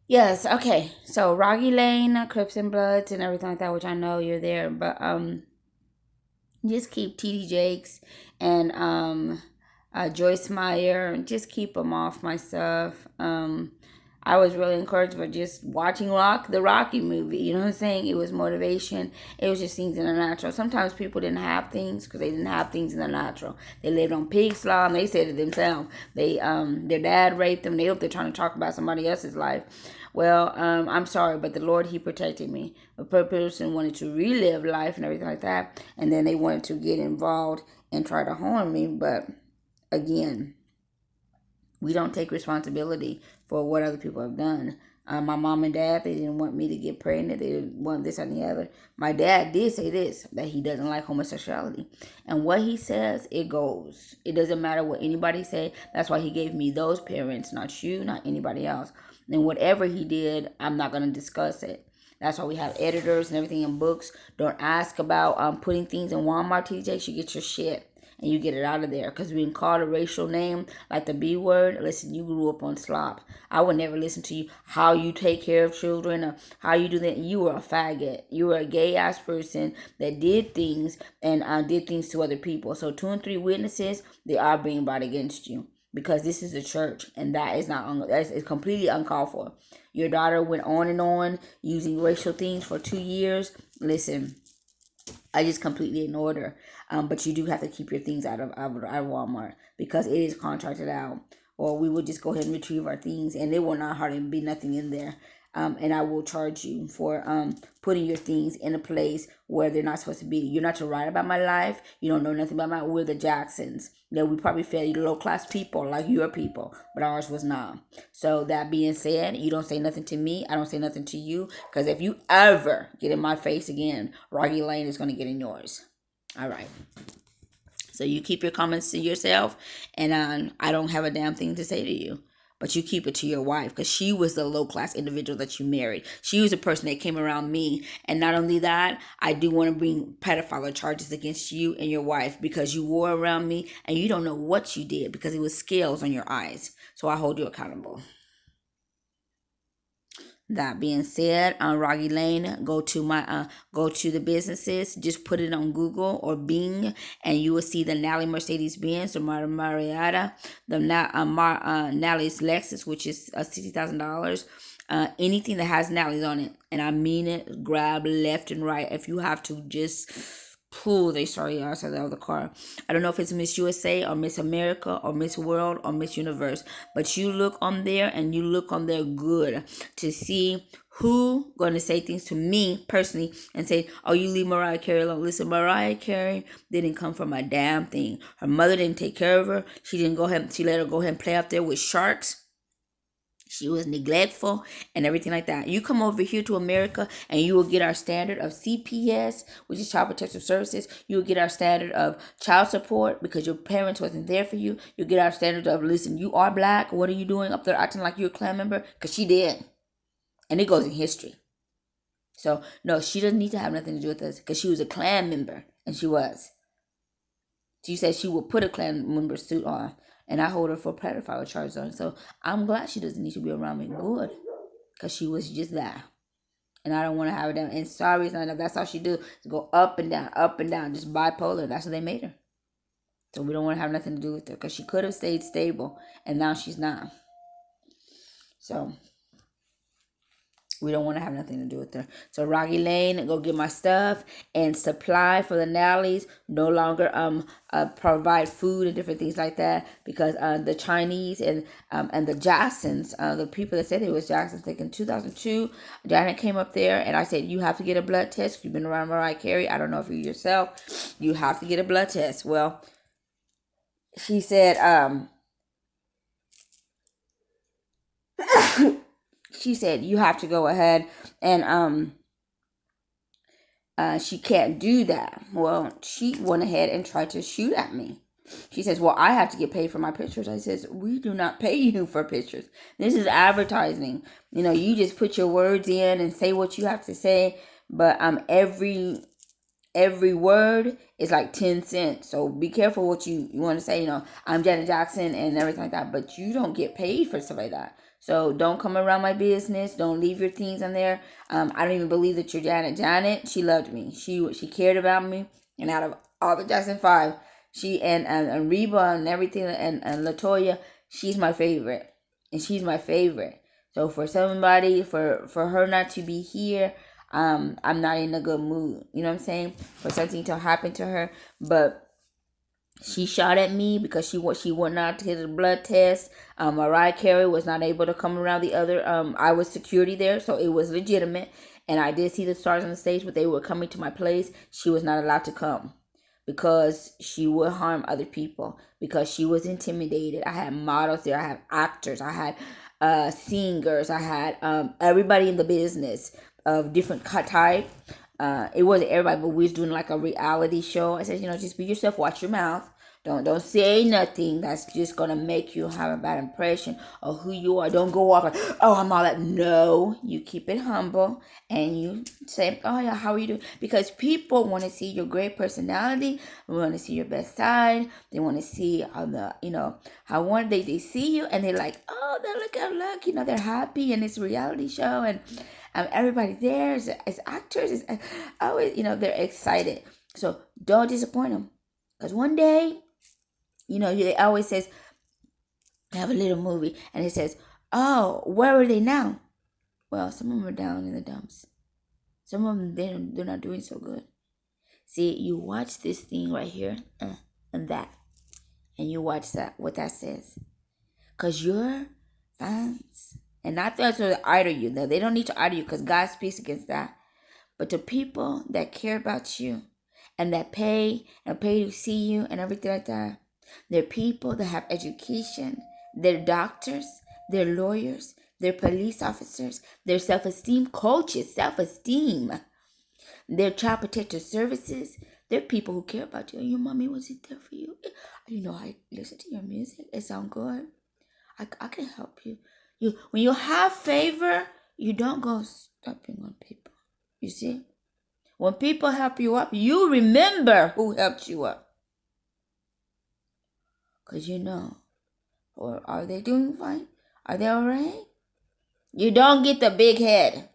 Yes, okay. So Rocky Lane, Crips and Bloods and everything like that, which I know you're there, but just keep TD Jakes and Joyce Meyer, just keep them off my stuff. I was really encouraged by just watching the Rocky movie. You know what I'm saying? It was motivation. It was just things in the natural. Sometimes people didn't have things because they didn't have things in the natural. They lived on pig slop, and they said it themselves. Their dad raped them. They hope they're trying to talk about somebody else's life. Well, I'm sorry, but the Lord, He protected me. A person wanted to relive life and everything like that, and then they wanted to get involved and try to harm me. But again, we don't take responsibility for what other people have done. My mom and dad, they didn't want me to get pregnant. They didn't want this and the other. My dad did say this, that he doesn't like homosexuality. And what he says, it goes. It doesn't matter what anybody say. That's why he gave me those parents, not you, not anybody else. And whatever he did, I'm not going to discuss it. That's why we have editors and everything in books. Don't ask about putting things in Walmart, TJ. You get your shit and you get it out of there. Because being called a racial name like the B word, listen, you grew up on slop. I would never listen to you how you take care of children or how you do that. You were a faggot. You were a gay ass person that did things and did things to other people. So 2 and 3 witnesses, they are being brought against you. Because this is a church, and that is not that is completely uncalled for. Your daughter went on using racial things for 2 years. Listen, I just completely ignored her. But you do have to keep your things out of Walmart because it is contracted out. Or we will just go ahead and retrieve our things, and there will not hardly be nothing in there. And I will charge you for putting your things in a place where they're not supposed to be. You're not to write about my life. You don't know nothing about we're the Jacksons. Yeah, we probably fairly low class people like your people, but ours was not. So that being said, you don't say nothing to me. I don't say nothing to you. Because if you ever get in my face again, Rocky Lane is going to get in yours. All right. So you keep your comments to yourself, and I don't have a damn thing to say to you. But you keep it to your wife because she was the low class individual that you married. She was the person that came around me. And not only that, I do want to bring pedophile charges against you and your wife because you were around me and you don't know what you did because it was scales on your eyes. So I hold you accountable. That being said, on Rocky Lane, go to the businesses. Just put it on Google or Bing, and you will see the Nalley Mercedes Benz, the Marietta, the Nalley's Lexus, which is $60,000. Anything that has Nalley's on it, and I mean it. Grab left and right if you have to. Just pull they started outside of the car. I don't know if it's Miss USA or Miss America or Miss World or Miss Universe, but you look on there and you look on there good to see who going to say things to me personally and say, oh, you leave Mariah Carey alone. Listen, Mariah Carey didn't come from a damn thing. Her mother didn't take care of her. She let her go ahead and play out there with sharks. She was neglectful and everything like that. You come over here to America and you will get our standard of CPS, which is Child Protective Services. You will get our standard of child support because your parents wasn't there for you. You'll get our standard of, listen, you are black. What are you doing up there acting like you're a Klan member? Because she did. And it goes in history. So, no, she doesn't need to have nothing to do with us because she was a Klan member. And she was. She said she would put a Klan member suit on. And I hold her for pedophile charges on. So I'm glad she doesn't need to be around me. Good. Because she was just that. And I don't want to have her down. And sorry, it's not enough. That's all she do. Is go up and down. Just bipolar. That's what they made her. So we don't want to have nothing to do with her. Because she could have stayed stable. And now she's not. So we don't want to have nothing to do with her. So Rocky Lane, go get my stuff and supply for the Nallies. No longer provide food and different things like that because the Chinese and the Jacksons, the people that said it was Jacksons, like in 2002, Janet came up there and I said, you have to get a blood test. You've been around Mariah Carey. I don't know if you yourself, you have to get a blood test. Well, she said, she said you have to go ahead and she can't do that. Well, she went ahead and tried to shoot at me. She says, well, I have to get paid for my pictures. I says, we do not pay you for pictures. This is advertising. You know, you just put your words in and say what you have to say. But every word is like 10 cents. So be careful what you want to say. You know, I'm Janet Jackson and everything like that. But you don't get paid for stuff like that. So don't come around my business. Don't leave your things on there. I don't even believe that you're Janet. Janet, she loved me. She cared about me. And out of all the Jackson Five, she and Reba and everything and Latoya, she's my favorite. And she's my favorite. So for somebody, for her not to be here, I'm not in a good mood. You know what I'm saying? For something to happen to her. But she shot at me because she would not get a blood test. Mariah Carey was not able to come around the other. I was security there, so it was legitimate. And I did see the stars on the stage, but they were coming to my place. She was not allowed to come because she would harm other people, because she was intimidated. I had models there. I had actors. I had singers. I had everybody in the business of different type. It wasn't everybody, but we was doing like a reality show. I said, just be yourself, watch your mouth. Don't say nothing that's just gonna make you have a bad impression of who you are. Don't go off like, oh, I'm all that. No, you keep it humble and you say, oh yeah, how are you doing? Because people want to see your great personality. They want to see your best side. They want to see how how one day they see you and they're like, oh, they look, they're happy and it's a reality show and everybody there is actors is always, they're excited. So don't disappoint them, because one day, it always says, I have a little movie, and it says, oh, where are they now? Well, some of them are down in the dumps. Some of them, they're not doing so good. See, you watch this thing right here, and that, and you watch that, what that says. Because your fans, and not those who idol you, they don't need to idol you, because God speaks against that. But the people that care about you, and that pay to see you and everything like that, they're people that have education. They're doctors, they're lawyers, they're police officers, they're self-esteem coaches, self-esteem. They're child protective services. They're people who care about you. Your mommy wasn't there for you. I listen to your music. It sounds good. I can help you. When you have favor, you don't go stepping on people. You see? When people help you up, you remember who helped you up. Because or are they doing fine? Are they all right? You don't get the big head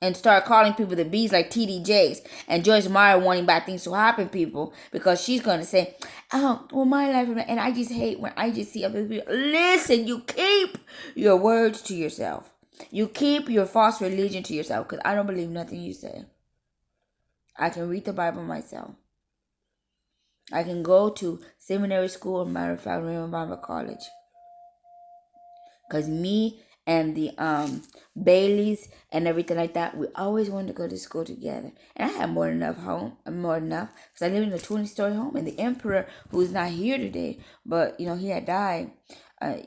and start calling people the bees like TD Jakes and Joyce Meyer wanting bad things to happen to people, because she's going to say, oh, well, my life, and I just hate when I just see other people. Listen, you keep your words to yourself. You keep your false religion to yourself, because I don't believe nothing you say. I can read the Bible myself. I can go to seminary school, or matter of fact, Raymond Bible College. Because me and the Baileys and everything like that, we always wanted to go to school together. And I had more than enough. Because I lived in a 20-story home. And the emperor, who's not here today, but, he had died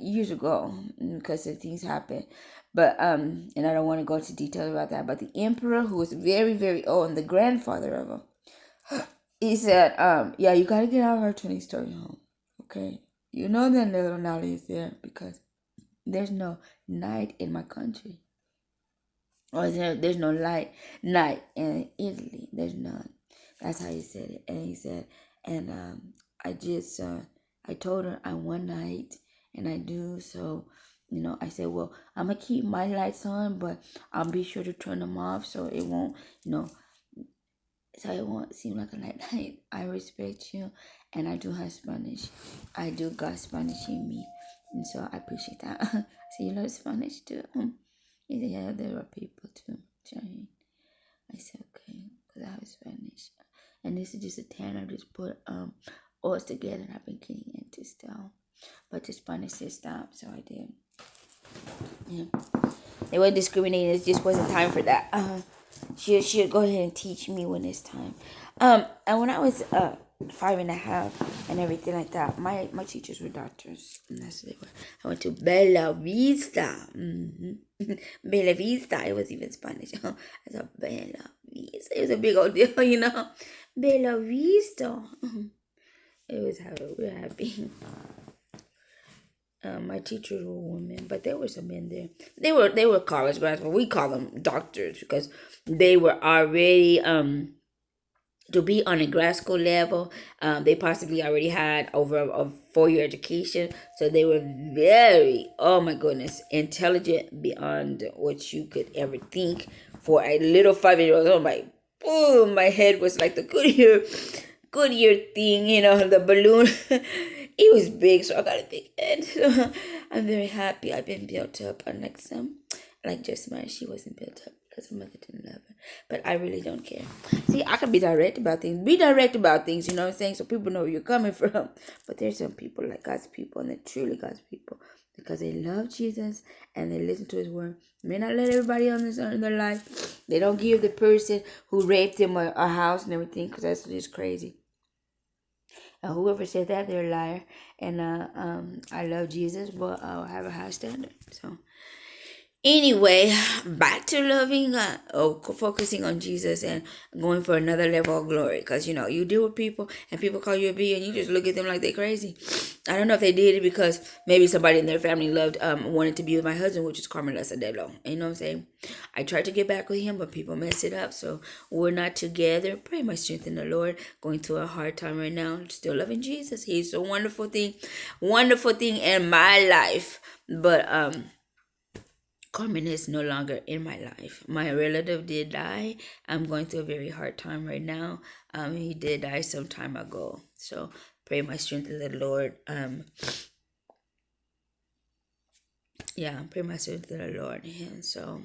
years ago because of things happened. But, and I don't want to go into details about that. But the emperor, who was very, very old, and the grandfather of him, he said, yeah, you got to get out of our 20-story home. Okay? You know that little Nalley is there because there's no night in my country. Or there's no night in Italy. There's none. That's how he said it. And he said, and I told her I one night, and I do. So, I said, well, I'm going to keep my lights on, but I'll be sure to turn them off so it won't, so it won't seem like a night. I respect you, and I do have Spanish. I do got Spanish in me, and so I appreciate that. So you learn Spanish too? He said, yeah, there are people too, Shireen. I said, okay, because I have Spanish. And this is just a tan. I just put oils together, and I've been getting into still. But the Spanish said stop, so I did. Yeah. They weren't discriminating. It just wasn't time for that. She'll go ahead and teach me when it's time. And when I was 5.5 and everything like that, my teachers were doctors, and that's what they were. I went to Bella Vista. Bella Vista. It was even Spanish. I said Bella Vista. It was a big old deal, Bella Vista. It was we were happy. My teachers were women, but there were some men there. They were college grads, but we call them doctors because they were already to be on a grad school level. They possibly already had over a 4-year education, so they were very, oh my goodness, intelligent beyond what you could ever think. For a little 5-year old, oh my, boom, my head was like the Goodyear thing, the balloon. It was big, so I got a big head. So I'm very happy I've been built up. Unlike some, like just mine, she wasn't built up because her mother didn't love her. But I really don't care. See, I can be direct about things. Be direct about things, you know what I'm saying? So people know where you're coming from. But there's some people like God's people, and they're truly God's people because they love Jesus and they listen to his word. May not let everybody on this in their life. They don't give the person who raped him a house and everything because that's just crazy. Whoever said that, they're a liar. And I love Jesus, but I have a high standard. So anyway, back to loving focusing on Jesus and going for another level of glory. Because, you deal with people and people call you a B and you just look at them like they're crazy. I don't know if they did it because maybe somebody in their family wanted to be with my husband, which is Carmen Lasadelo. You know what I'm saying? I tried to get back with him, but people messed it up. So we're not together. Pray my strength in the Lord. Going through a hard time right now. Still loving Jesus. He's a wonderful thing in my life. But Carmen is no longer in my life. My relative did die. I'm going through a very hard time right now. He did die some time ago. So pray my strength in the Lord. Pray my strength in the Lord. And so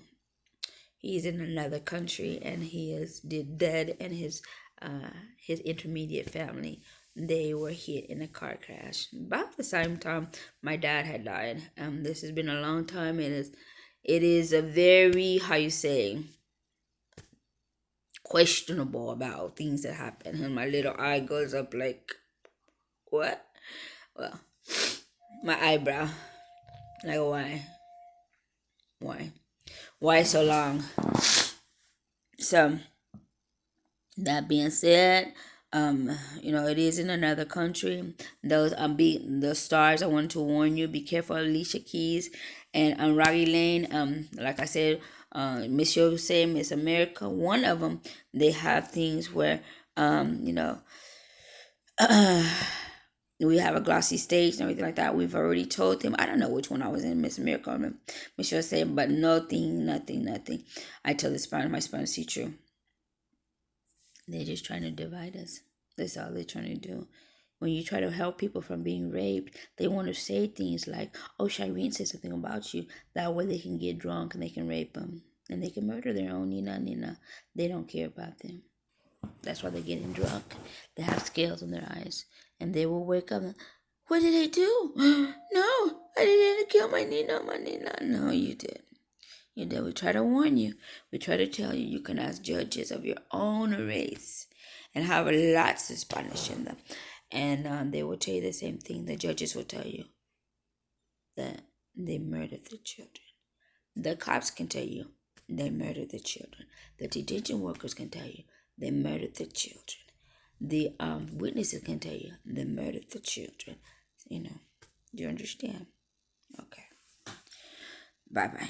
he's in another country, and he is dead, and his intermediate family, they were hit in a car crash about the same time my dad had died. This has been a long time. It is a very, how you say, questionable about things that happen. And my little eye goes up like, what? Well, my eyebrow. Like, why? Why so long? So, that being said, it is in another country. The stars, I want to warn you, be careful, Alicia Keys and Rocky Lane. Like I said, Miss USA, Miss America, one of them, they have things where we have a glossy stage and everything like that. We've already told them. I don't know which one I was in, Miss America or Miss USA, but nothing. I tell my Spanish teacher, they're just trying to divide us. That's all they're trying to do. When you try to help people from being raped, they want to say things like, oh, Shireen said something about you. That way they can get drunk and they can rape them. And they can murder their own Nina. They don't care about them. That's why they're getting drunk. They have scales in their eyes. And they will wake up and, what did I do? No, I didn't kill my Nina. No, you did. We try to warn you. We try to tell you you can ask judges of your own race and have lots of Spanish in them. And they will tell you the same thing. The judges will tell you that they murdered the children. The cops can tell you they murdered the children. The detention workers can tell you they murdered the children. The witnesses can tell you they murdered the children. Do you understand? Okay. Bye-bye.